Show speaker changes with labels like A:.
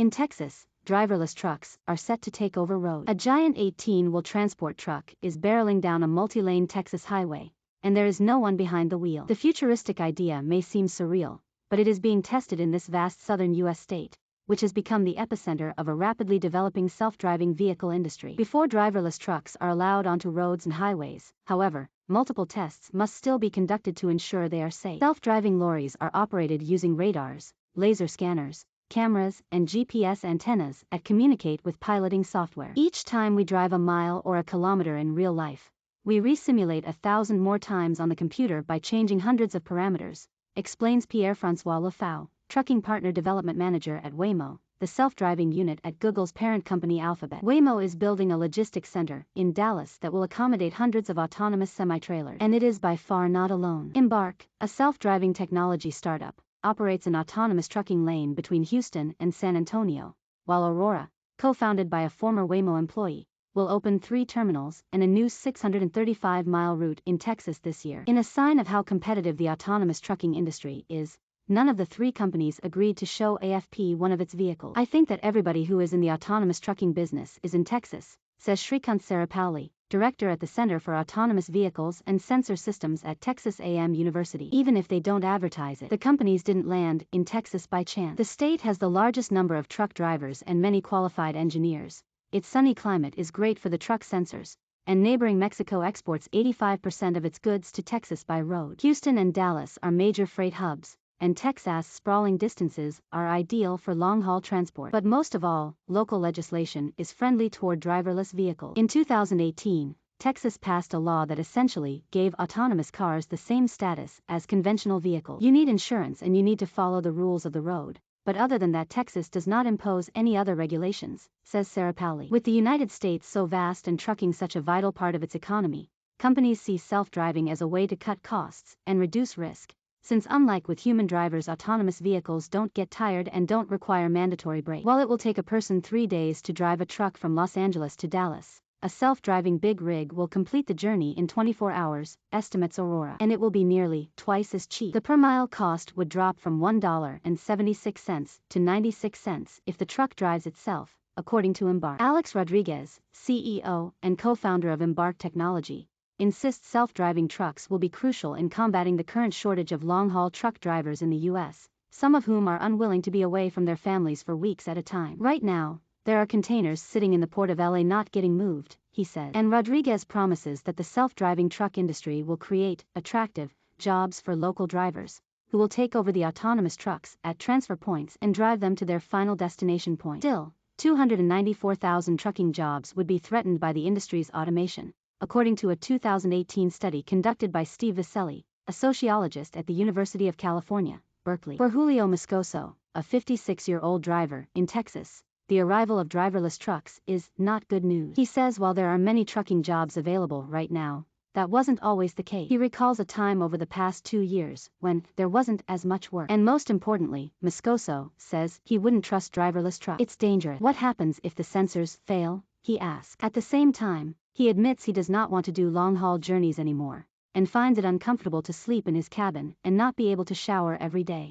A: In Texas, driverless trucks are set to take over roads. A giant 18-wheel transport truck is barreling down a multi-lane Texas highway, and there is no one behind the wheel. The futuristic idea may seem surreal, but it is being tested in this vast southern U.S. state, which has become the epicenter of a rapidly developing self-driving vehicle industry. Before driverless trucks are allowed onto roads and highways, however, multiple tests must still be conducted to ensure they are safe. Self-driving lorries are operated using radars, laser scanners, cameras, and GPS antennas that communicate with piloting software. Each time we drive a mile or a kilometer in real life, we re-simulate 1,000 more times on the computer by changing hundreds of parameters, explains Pierre-François Lefau, trucking partner development manager at Waymo, the self-driving unit at Google's parent company Alphabet. Waymo is building a logistics center in Dallas that will accommodate hundreds of autonomous semi-trailers. And it is by far not alone. Embark, a self-driving technology startup, operates an autonomous trucking lane between Houston and San Antonio, while Aurora, co-founded by a former Waymo employee, will open 3 terminals and a new 635-mile route in Texas this year. In a sign of how competitive the autonomous trucking industry is, none of the 3 companies agreed to show AFP one of its vehicles. I think that everybody who is in the autonomous trucking business is in Texas, says Shrikant Saripalli, director at the Center for Autonomous Vehicles and Sensor Systems at Texas A&M University. Even if they don't advertise it, the companies didn't land in Texas by chance. The state has the largest number of truck drivers and many qualified engineers. Its sunny climate is great for the truck sensors, and neighboring Mexico exports 85% of its goods to Texas by road. Houston and Dallas are major freight hubs, and Texas' sprawling distances are ideal for long-haul transport. But most of all, local legislation is friendly toward driverless vehicles. In 2018, Texas passed a law that essentially gave autonomous cars the same status as conventional vehicles. You need insurance and you need to follow the rules of the road, but other than that Texas does not impose any other regulations, says Saripalli. With the United States so vast and trucking such a vital part of its economy, companies see self-driving as a way to cut costs and reduce risk, since unlike with human drivers, autonomous vehicles don't get tired and don't require mandatory breaks. While it will take a person 3 days to drive a truck from Los Angeles to Dallas, a self-driving big rig will complete the journey in 24 hours, estimates Aurora. And it will be nearly twice as cheap. The per-mile cost would drop from $1.76 to 96 cents if the truck drives itself, according to Embark. Alex Rodrigues, CEO and co-founder of Embark Technology, insists self-driving trucks will be crucial in combating the current shortage of long-haul truck drivers in the U.S., some of whom are unwilling to be away from their families for weeks at a time. Right now, there are containers sitting in the port of LA not getting moved, he said. And Rodrigues promises that the self-driving truck industry will create attractive jobs for local drivers, who will take over the autonomous trucks at transfer points and drive them to their final destination point. Still, 294,000 trucking jobs would be threatened by the industry's automation, according to a 2018 study conducted by Steve Viselli, a sociologist at the University of California, Berkeley. For Julio Moscoso, a 56-year-old driver in Texas, the arrival of driverless trucks is not good news. He says while there are many trucking jobs available right now, that wasn't always the case. He recalls a time over the past 2 years when there wasn't as much work. And most importantly, Moscoso says he wouldn't trust driverless trucks. It's dangerous. What happens if the sensors fail? He asks. At the same time, he admits he does not want to do long-haul journeys anymore, and finds it uncomfortable to sleep in his cabin and not be able to shower every day.